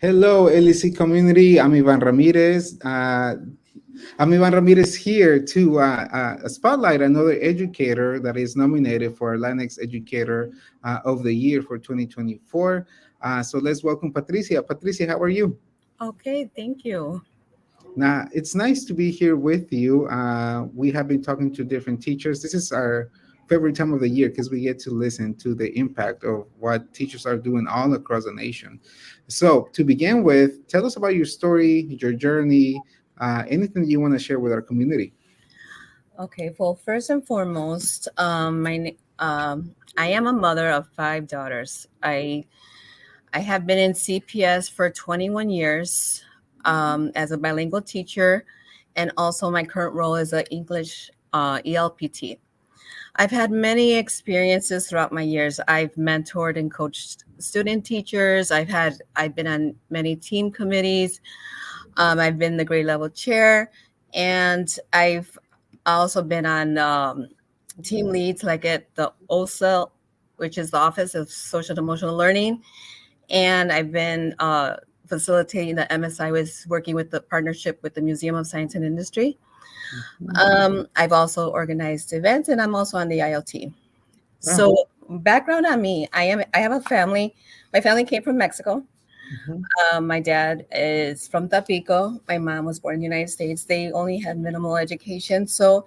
Hello, LEC community. I'm Ivan Ramirez. Here to spotlight another educator that is nominated for Latinx Educator of the Year for 2024. So let's welcome Patricia. Patricia, how are you? Okay, thank you. Now, it's nice to be here with you. We have been talking to different teachers. This is our favorite time of the year because we get to listen to the impact of what teachers are doing all across the nation. So, to begin with, tell us about your story, your journey, anything you want to share with our community. Okay, well, first and foremost, I am a mother of five daughters. I have been in CPS for 21 years as a bilingual teacher, and also my current role is an English ELPT. I've had many experiences throughout my years. I've mentored and coached student teachers. I've been on many team committees. I've been the grade level chair, and I've also been on team leads like at the OSA, which is the Office of Social and Emotional Learning. And I've been facilitating the MSI, was working with the partnership with the Museum of Science and Industry. I've also organized events, and I'm also on the ILT. Wow. So background on me, I have a family. My family came from Mexico. Mhm. My dad is from Tampico. My mom was born in the United States. They only had minimal education. So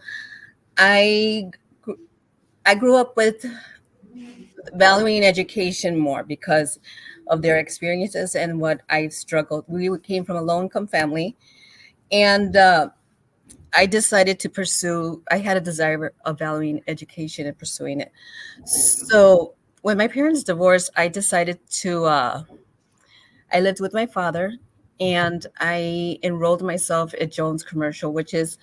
I gr- I grew up with valuing education more because of their experiences and what I've struggled. We came from a low income family, and I decided to pursue. I had a desire of valuing education and pursuing it. So when my parents divorced, I decided to. I lived with my father, and I enrolled myself at Jones Commercial, which is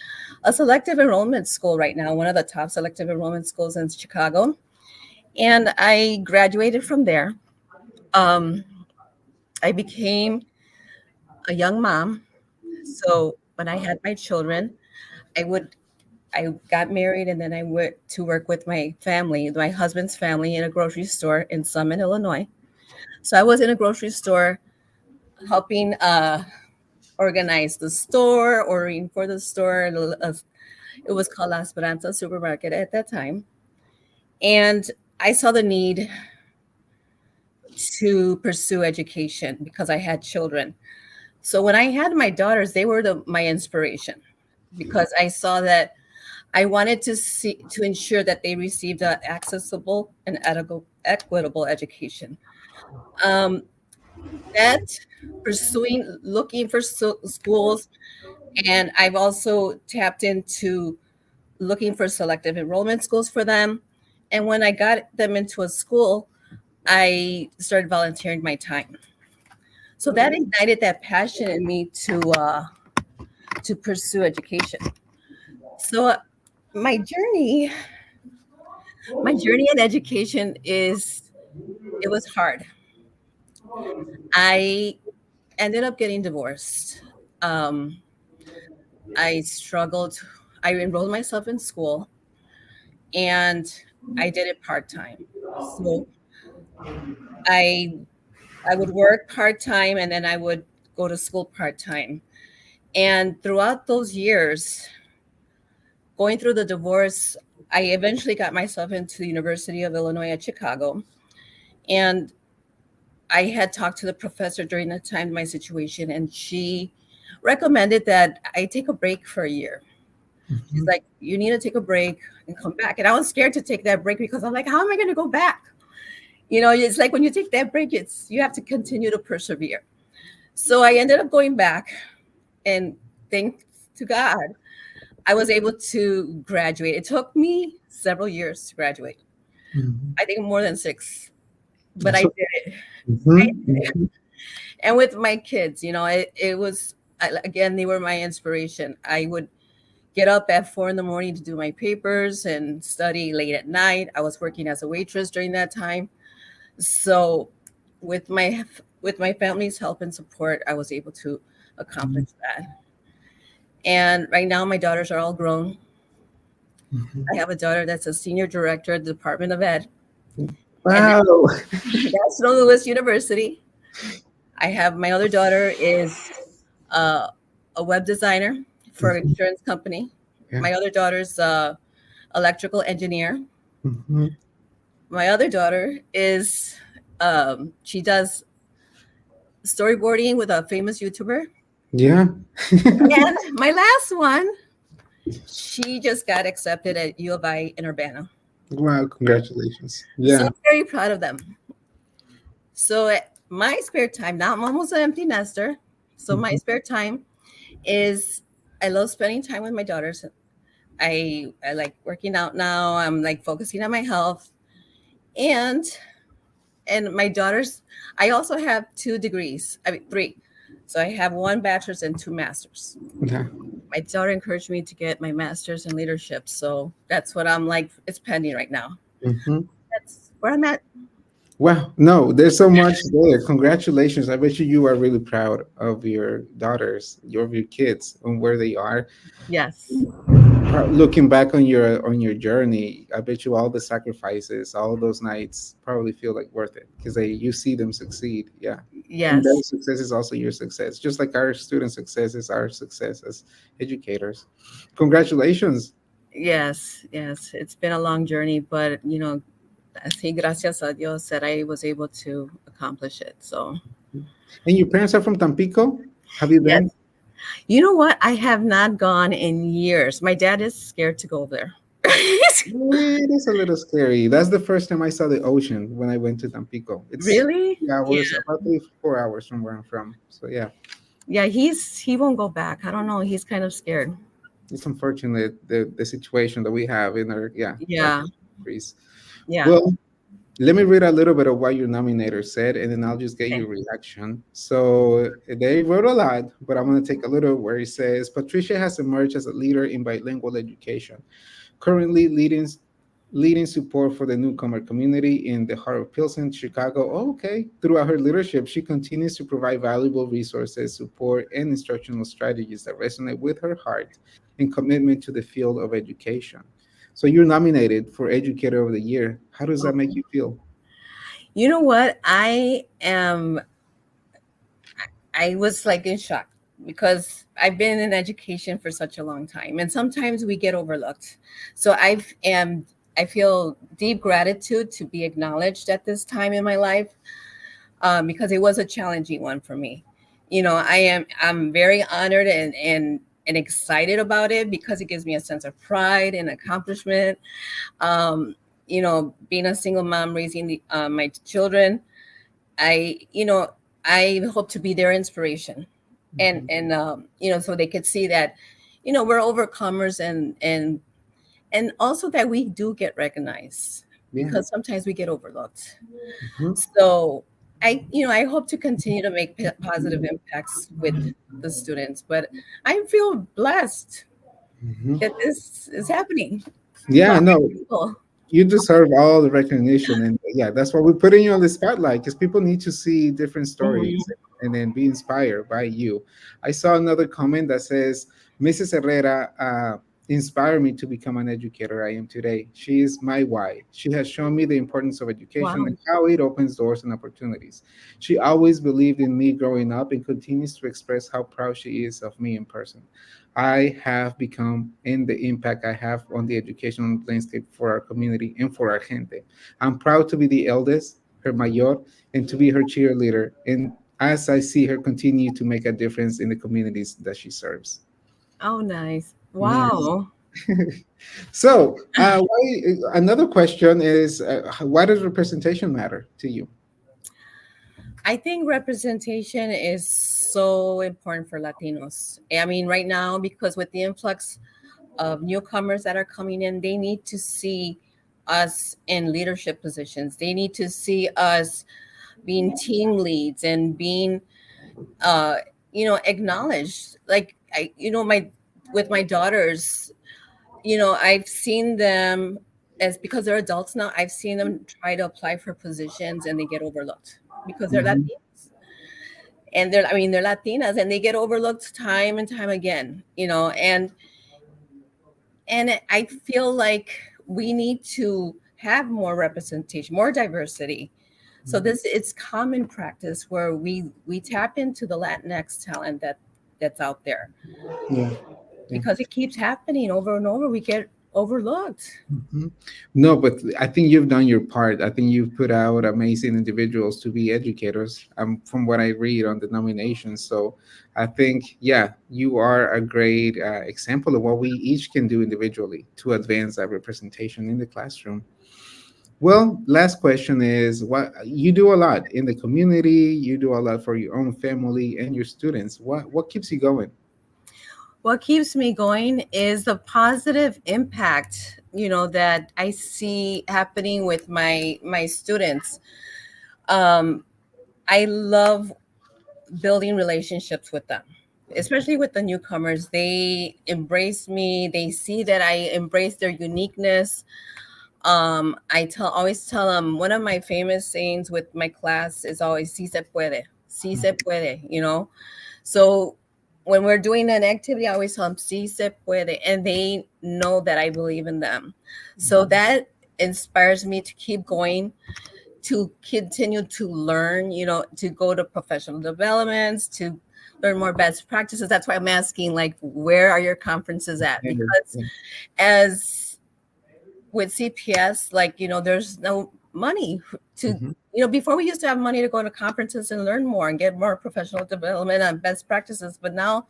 a selective enrollment school right now, one of the top selective enrollment schools in Chicago. And I graduated from there. Um, I became a young mom. So when I had my children, I would I got married, and then I went to work with my family, my husband's family, in a grocery store in Summit, Illinois. So I was in a grocery store helping organize the store, ordering for the store. It was called La Esperanza Supermarket at that time. And I saw the need to pursue education because I had children. So when I had my daughters, they were my inspiration because I saw that I wanted to ensure that they received an accessible and equitable education. Um, that looking for schools, and I've also tapped into looking for selective enrollment schools for them. And when I got them into a school, I started volunteering my time. So that ignited that passion in me to pursue education. So my journey, my journey in education is it was hard. I ended up getting divorced. Um, I struggled. I enrolled myself in school, and I did it part time. So I I would work part time, and then I would go to school part time. And throughout those years, going through the divorce, I eventually got myself into the University of Illinois at Chicago. And I had talked to the professor during that time, my situation, and she recommended that I take a break for a year. She's Mhm. like, you need to take a break and come back. And I was scared to take that break because I'm like, how am I going to go back? It's like when you take that break, you have to continue to persevere. So I ended up going back, and thanks to God, I was able to graduate. It took me several years to graduate. Mhm. I think more than six, but I So, did it. I mhm, did it. mhm. And with my kids, it was again, they were my inspiration. I would get up at 4 in the morning to do my papers and study late at night. I was working as a waitress during that time. So with my family's help and support, I was able to accomplish that. And right now my daughters are all grown. I have a daughter that's a senior director at the Department of Ed, and Wow. that's from Lewis University. I have my other daughter is uh, a web designer for an Mhm. insurance company. Yeah. My other daughter's electrical engineer. Hmm. My other daughter is she does storyboarding with a famous YouTuber. Yeah. And my last one, she just got accepted at U of I in Urbana. Wow, congratulations. So Yeah. I'm very proud of them. So my spare time, now I'm almost an empty nester. So my Mhm. spare time is I love spending time with my daughters. I like working out now. I'm like focusing on my health and my daughters. I also have 2 degrees. I mean 3. So I have 1 bachelor's and 2 masters. Yeah. My daughter encouraged me to get my master's in leadership. So that's what I'm like. It's pending right now. Hmm. That's where I'm at. Wow. No, there's so much there. Congratulations. I bet you are really proud of your daughters, of your kids, and where they are. Yes. Looking back on your journey, I bet you all the sacrifices, all those nights probably feel like worth it because they you see them succeed. Yeah. And their Yes. success is also your success, just like our student success is our success as educators. Congratulations. Yes. Yes. It's been a long journey, but I think gracias a Dios that I was able to accomplish it. So, And your parents are from Tampico? Have you yes. been? You know what? I have not gone in years. My dad is scared to go there. It is a little scary. That's the first time I saw the ocean when I went to Tampico. It's Really? 3 hours, Yeah. about 3, 4 hours from where I'm from. So yeah, Yeah, he won't go back. I don't know. He's kind of scared. it's unfortunate the situation that we have in our our Yeah. countries. Yeah. Well, let me read a little bit of what your nominator said, and then I'll just get Okay. your reaction. So they wrote a lot, but I'm going to take a little where he says Patricia has emerged as a leader in bilingual education, currently leading support for the newcomer community in the heart of Pilsen, Chicago. Oh, okay. Throughout her leadership, she continues to provide valuable resources, support, and instructional strategies that resonate with her heart and commitment to the field of education. So you're nominated for Educator of the Year. How does that make you feel? You know what? I was like in shock because I've been in education for such a long time and sometimes we get overlooked. So I feel deep gratitude to be acknowledged at this time in my life because it was a challenging one for me. I'm very honored and excited about it because it gives me a sense of pride and accomplishment. Being a single mom raising my children, I you know I hope to be their inspiration, Mhm. so they could see that we're overcomers and also that we do get recognized Yeah. because sometimes we get overlooked. Mhm. So I hope to continue to make positive impacts with the students, but I feel blessed Mhm. that this is happening to Yeah, other no, people. you deserve all the recognition, and yeah, that's why we're putting you on the spotlight because people need to see different stories Mhm. and then be inspired by you. I saw another comment that says Mrs. Herrera inspired me to become an educator I am today. She is my why. She has shown me the importance of education Wow. and how it opens doors and opportunities. She always believed in me growing up and continues to express how proud she is of me in person. I have become and the impact I have on the educational landscape for our community and for our gente. I'm proud to be the eldest, her mayor, and to be her cheerleader. And as I see her continue to make a difference in the communities that she serves. Oh, nice. Nice. Wow. So, another question is why does representation matter to you? I think representation is so important for Latinos. I mean, right now, because with the influx of newcomers that are coming in, they need to see us in leadership positions. They need to see us being team leads and being, uh, acknowledged. Like my with my daughters, I've seen them as because they're adults now. I've seen them try to apply for positions and they get overlooked because they're Mhm. Latinos and they're Latinas and they get overlooked time and time again, and I feel like we need to have more representation, more diversity, So this it's common practice where we tap into the Latinx talent that's out there Yeah. Yeah. because it keeps happening over and over. We get overlooked. Mhm. No, but I think you've done your part. I think you've put out amazing individuals to be educators, from what I read on the nominations. So I think, yeah, you are a great example of what we each can do individually to advance that representation in the classroom. Well, last question is, what you do a lot in the community, you do a lot for your own family and your students. What keeps you going? What keeps me going is the positive impact, that I see happening with my students. Um, I love building relationships with them, especially with the newcomers. They embrace me. They see that I embrace their uniqueness. I always tell them one of my famous sayings with my class is always "Si se puede, si se puede." So when we're doing an activity, I always tell them "Si se puede," and they know that I believe in them. So that inspires me to keep going, to continue to learn, to go to professional developments, to learn more best practices. That's why I'm asking, like, where are your conferences at? Because as with CPS, like, there's no money to, Mhm. before we used to have money to go to conferences and learn more and get more professional development and best practices. But now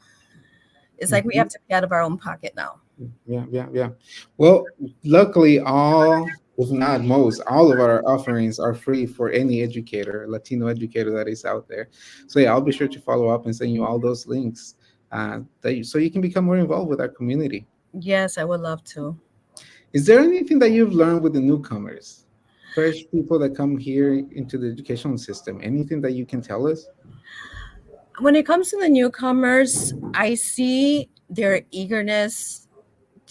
it's like we Mhm. have to pay out of our own pocket now. Yeah, yeah, yeah. Well, luckily, all, if not most, all of our offerings are free for any educator, Latino educator that is out there. So yeah, I'll be sure to follow up and send you all those links, so you can become more involved with our community. Yes, I would love to. Is there anything that you've learned with the newcomers, fresh people that come here into the educational system? Anything that you can tell us? When it comes to the newcomers, I see their eagerness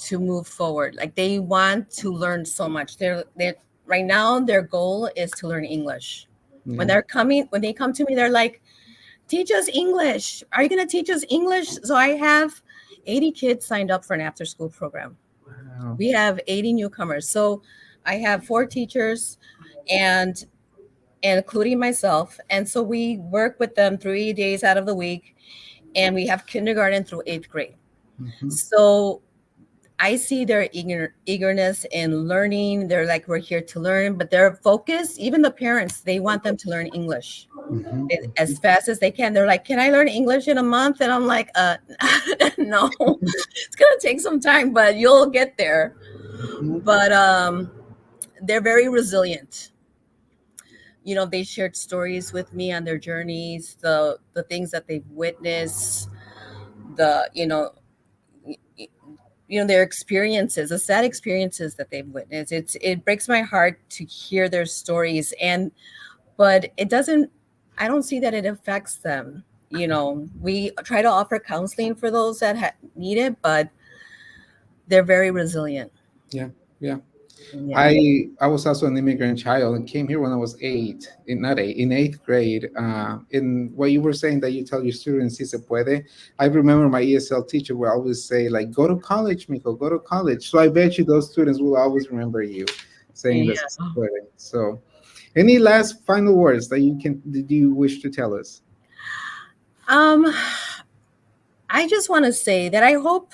to move forward. Like they want to learn so much. They're right now their goal is to learn English. Yeah. When they come to me, they're like, teach us English. Are you gonna teach us English? So I have 80 kids signed up for an after school program. Wow. We have 80 newcomers. So I have 4 teachers and including myself. And so we work with them 3 days out of the week, and we have kindergarten through 8th grade. Mhm. So I see their eagerness in learning. They're like, we're here to learn, but their focus, even the parents, they want them to learn English Mhm. as fast as they can. They're like, can I learn English in a month? And I'm like, no, it's going to take some time, but you'll get there. Mhm. But they're very resilient. They shared stories with me on their journeys, the things that they've witnessed, the their experiences, the sad experiences that they've witnessed. It breaks my heart to hear their stories, but it doesn't. I don't see that it affects them. We try to offer counseling for those that need it, but they're very resilient. Yeah. Yeah. Yeah. I was also an immigrant child and came here when I was not eight, in 8th grade. In what you were saying that you tell your students, si se puede. I remember my ESL teacher would always say, like, go to college, Mijo, go to college. So I bet you those students will always remember you saying that si se Yeah. puede. So, any last final words that you wish to tell us? Um, I just want to say that I hope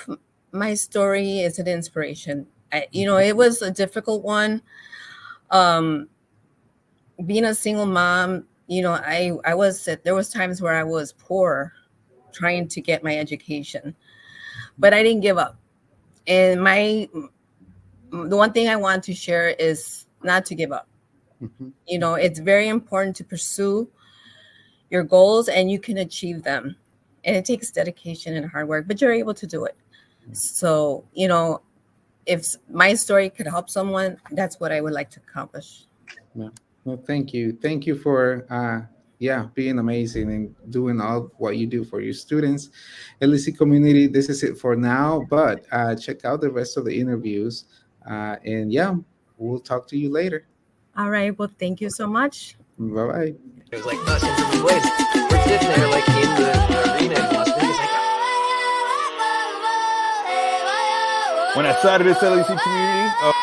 my story is an inspiration. It was a difficult one. Um, Being a single mom, there was times where I was poor trying to get my education, but I didn't give up. And the one thing I want to share is not to give up. Mhm. It's very important to pursue your goals and you can achieve them. And it takes dedication and hard work, but you're able to do it. So, if my story could help someone, that's what I would like to accomplish. Yeah. Well, thank you. Thank you for yeah, being amazing and doing all what you do for your students. LEC community, this is it for now, but check out the rest of the interviews. And yeah, we'll talk to you later. All right. Well, thank you so much. Bye bye. It was like us in the place. We're sitting there like in the arena in Las Vegas. Like, When I started this LEC community,